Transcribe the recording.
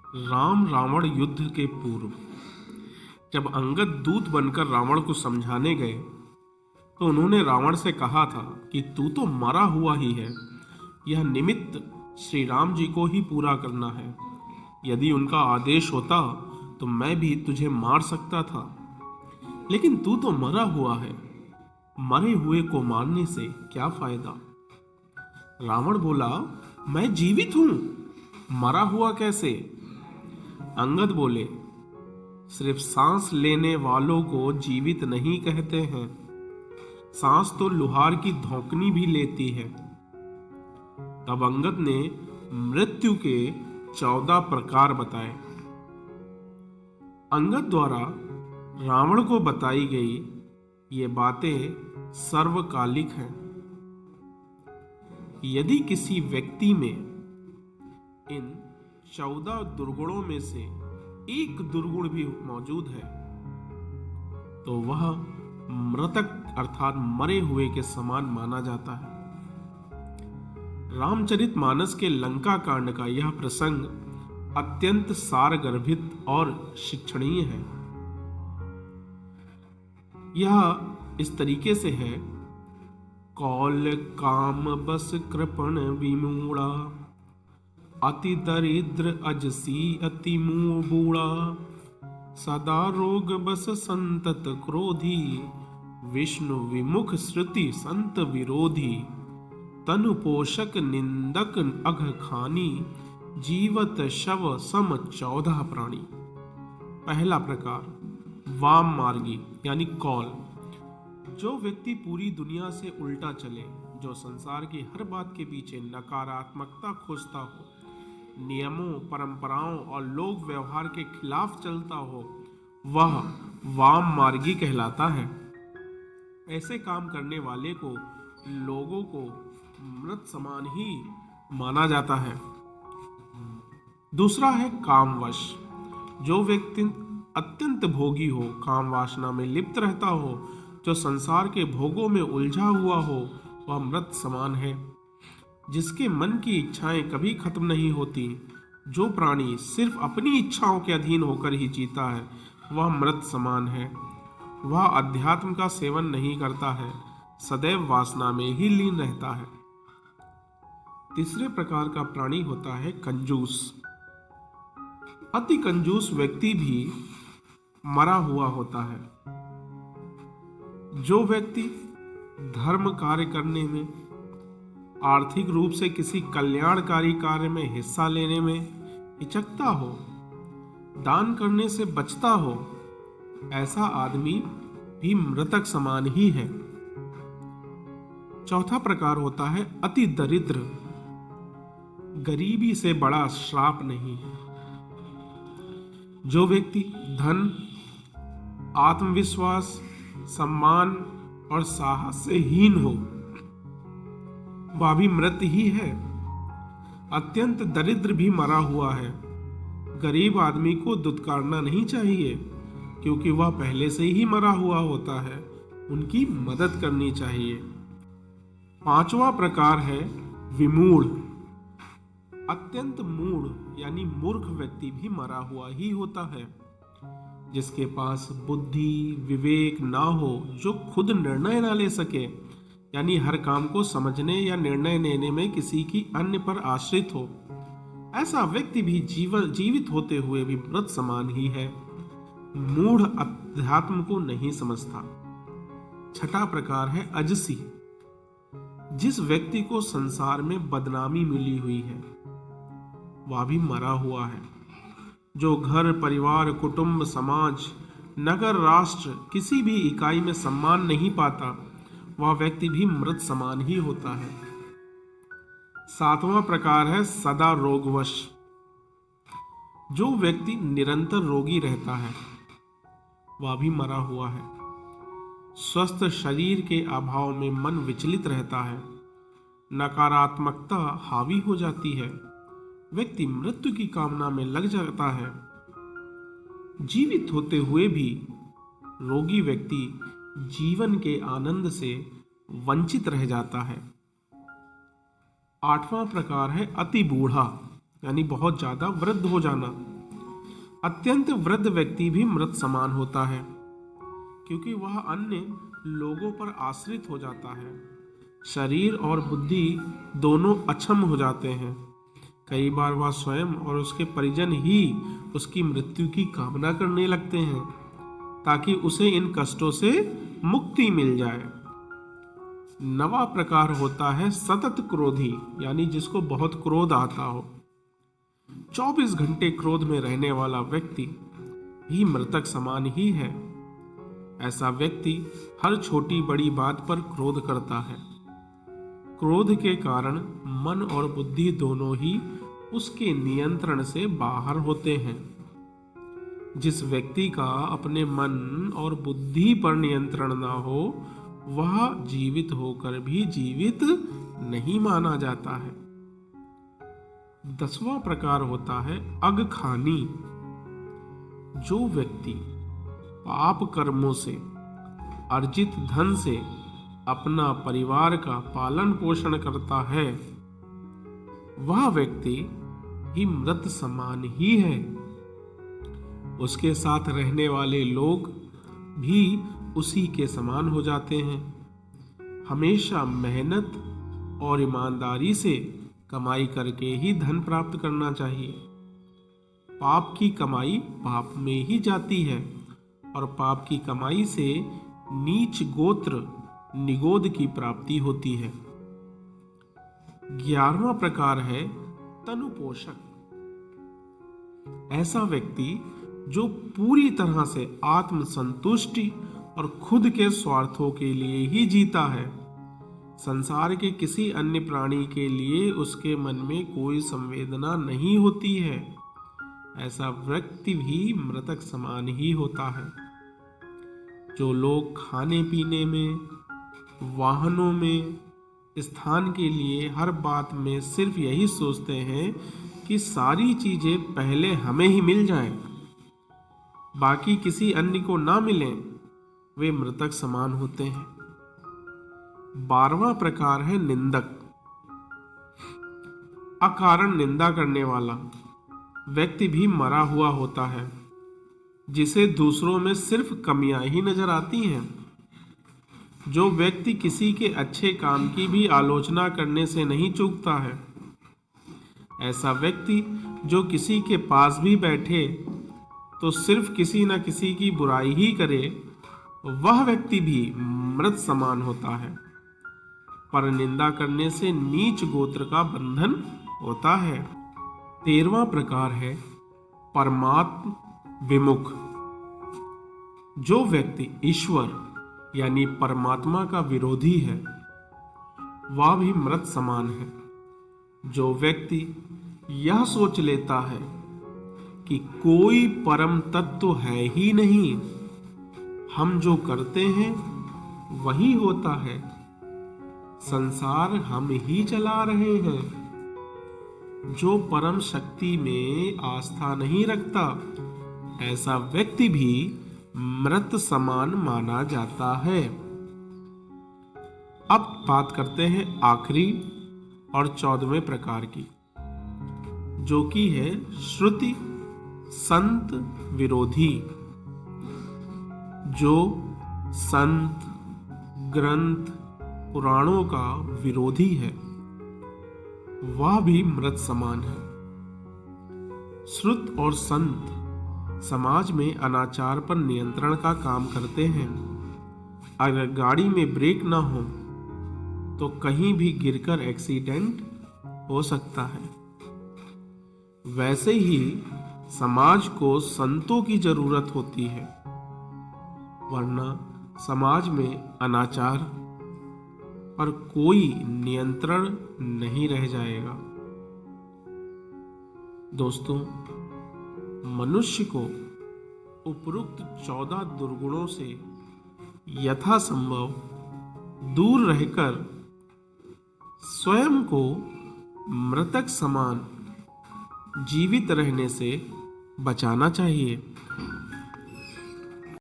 राम रावण युद्ध के पूर्व जब अंगद दूत बनकर रावण को समझाने गए तो उन्होंने रावण से कहा था कि तू तो मरा हुआ ही है। यह निमित्त श्री राम जी को ही पूरा करना है। यदि उनका आदेश होता तो मैं भी तुझे मार सकता था, लेकिन तू तो मरा हुआ है। मरे हुए को मारने से क्या फायदा। रावण बोला, मैं जीवित हूं, मरा हुआ कैसे। अंगद बोले, सिर्फ सांस लेने वालों को जीवित नहीं कहते हैं, सांस तो लोहार की धौंकनी भी लेती है। तब अंगद ने मृत्यु के 14 प्रकार बताए। अंगद द्वारा रावण को बताई गई ये बातें सर्वकालिक हैं। यदि किसी व्यक्ति में इन 14 दुर्गुणों में से एक दुर्गुण भी मौजूद है तो वह मृतक अर्थात मरे हुए के समान माना जाता है। रामचरितमानस के लंका कांड का यह प्रसंग अत्यंत सारगर्भित और शिक्षणीय है। यह इस तरीके से है, कौल काम बस कृपण विमूढ़ा, अति दरिद्र अजसी अति मुंह बूढ़ा, सदा रोग बस संतत क्रोधी, विष्णु विमुख श्रुति संत विरोधी, तनु पोषक निंदक अघ खानी, जीवत शव सम 14 प्राणी। पहला प्रकार वाम मार्गी यानी कौल। जो व्यक्ति पूरी दुनिया से उल्टा चले, जो संसार की हर बात के पीछे नकारात्मकता खोजता हो, नियमों परंपराओं और लोक व्यवहार के खिलाफ चलता हो, वह वाम मार्गी कहलाता है। ऐसे काम करने वाले को लोगों को मृत समान ही माना जाता है। दूसरा है कामवश। जो व्यक्ति अत्यंत भोगी हो, काम वासना में लिप्त रहता हो, जो संसार के भोगों में उलझा हुआ हो, वह मृत समान है। जिसके मन की इच्छाएं कभी खत्म नहीं होती, जो प्राणी सिर्फ अपनी इच्छाओं के अधीन होकर ही जीता है, वह मृत समान है। वह अध्यात्म का सेवन नहीं करता है, सदैव वासना में ही लीन रहता है। तीसरे प्रकार का प्राणी होता है कंजूस। अति कंजूस व्यक्ति भी मरा हुआ होता है। जो व्यक्ति धर्म कार्य करने में, आर्थिक रूप से किसी कल्याणकारी कार्य में हिस्सा लेने में हिचकता हो, दान करने से बचता हो, ऐसा आदमी भी मृतक समान ही है। चौथा प्रकार होता है अति दरिद्र। गरीबी से बड़ा श्राप नहीं है। जो व्यक्ति धन, आत्मविश्वास, सम्मान और साहस से हीन हो, वह भी मृत ही है। अत्यंत दरिद्र भी मरा हुआ है। गरीब आदमी को दुत्कारना नहीं चाहिए, क्योंकि वह पहले से ही मरा हुआ होता है। उनकी मदद करनी चाहिए। पांचवा प्रकार है विमूढ़। अत्यंत मूढ़ यानी मूर्ख व्यक्ति भी मरा हुआ ही होता है। जिसके पास बुद्धि विवेक ना हो, जो खुद निर्णय ना ले सके, यानी हर काम को समझने या निर्णय लेने में किसी की अन्य पर आश्रित हो, ऐसा व्यक्ति भी जीवित होते हुए भी मृत समान ही है। मूढ़ अध्यात्म को नहीं समझता। छठा प्रकार है अजसी। जिस व्यक्ति को संसार में बदनामी मिली हुई है, वह भी मरा हुआ है। जो घर परिवार कुटुंब समाज नगर राष्ट्र किसी भी इकाई में सम्मान नहीं पाता, वह व्यक्ति भी मृत समान ही होता है। सातवां प्रकार है सदा रोगवश। जो व्यक्ति निरंतर रोगी रहता है, वह भी मरा हुआ है। स्वस्थ शरीर के अभाव में मन विचलित रहता है, नकारात्मकता हावी हो जाती है, व्यक्ति मृत्यु की कामना में लग जाता है। जीवित होते हुए भी रोगी व्यक्ति जीवन के आनंद से वंचित रह जाता है। आठवां प्रकार है अति बूढ़ा, यानी बहुत ज्यादा वृद्ध हो जाना। अत्यंत वृद्ध व्यक्ति भी मृत समान होता है, क्योंकि वह अन्य लोगों पर आश्रित हो जाता है। शरीर और बुद्धि दोनों अक्षम हो जाते हैं। कई बार वह स्वयं और उसके परिजन ही उसकी मृत्यु की कामना करने लगते हैं, ताकि उसे इन कष्टों से मुक्ति मिल जाए। नवा प्रकार होता है सतत क्रोधी, यानी जिसको बहुत क्रोध आता हो। 24 घंटे क्रोध में रहने वाला व्यक्ति भी मृतक समान ही है। ऐसा व्यक्ति हर छोटी बड़ी बात पर क्रोध करता है। क्रोध के कारण मन और बुद्धि दोनों ही उसके नियंत्रण से बाहर होते हैं। जिस व्यक्ति का अपने मन और बुद्धि पर नियंत्रण ना हो, वह जीवित होकर भी जीवित नहीं माना जाता है। 10वां प्रकार होता है अघखानी। जो व्यक्ति पाप कर्मों से अर्जित धन से अपना परिवार का पालन पोषण करता है, वह व्यक्ति भी मृत समान ही है। उसके साथ रहने वाले लोग भी उसी के समान हो जाते हैं। हमेशा मेहनत और ईमानदारी से कमाई करके ही धन प्राप्त करना चाहिए। पाप की कमाई पाप में ही जाती है और पाप की कमाई से नीच गोत्र निगोद की प्राप्ति होती है। 11वां प्रकार है तनुपोषक। ऐसा व्यक्ति जो पूरी तरह से आत्म संतुष्टि और खुद के स्वार्थों के लिए ही जीता है, संसार के किसी अन्य प्राणी के लिए उसके मन में कोई संवेदना नहीं होती है, ऐसा व्यक्ति भी मृतक समान ही होता है। जो लोग खाने पीने में, वाहनों में, स्थान के लिए हर बात में सिर्फ यही सोचते हैं कि सारी चीजें पहले हमें ही मिल जाएं, बाकी किसी अन्य को ना मिलें, वे मृतक समान होते हैं। 12वां प्रकार है निंदक। अकारण निंदा करने वाला व्यक्ति भी मरा हुआ होता है, जिसे दूसरों में सिर्फ कमियां ही नजर आती हैं। जो व्यक्ति किसी के अच्छे काम की भी आलोचना करने से नहीं चूकता है, ऐसा व्यक्ति जो किसी के पास भी बैठे तो सिर्फ किसी न किसी की बुराई ही करे, वह व्यक्ति भी मृत समान होता है। पर निंदा करने से नीच गोत्र का बंधन होता है। 13वां प्रकार है परमात्म विमुख। जो व्यक्ति ईश्वर यानी परमात्मा का विरोधी है, वह भी मृत समान है। जो व्यक्ति यह सोच लेता है कि कोई परम तत्व है ही नहीं, हम जो करते हैं वही होता है, संसार हम ही चला रहे हैं, जो परम शक्ति में आस्था नहीं रखता, ऐसा व्यक्ति भी मृत समान माना जाता है। अब बात करते हैं आखिरी और 14वें प्रकार की, जो कि है श्रुति संत विरोधी। जो संत, ग्रंथ, पुराणों का विरोधी है, वह भी मृत समान है। श्रुत और संत समाज में अनाचार पर नियंत्रण का काम करते हैं। अगर गाड़ी में ब्रेक ना हो तो कहीं भी गिरकर एक्सीडेंट हो सकता है। वैसे ही समाज को संतों की जरूरत होती है, वरना समाज में अनाचार पर कोई नियंत्रण नहीं रह जाएगा। दोस्तों, मनुष्य को उपरोक्त 14 दुर्गुणों से यथासंभव दूर रहकर स्वयं को मृतक समान जीवित रहने से बचाना चाहिए।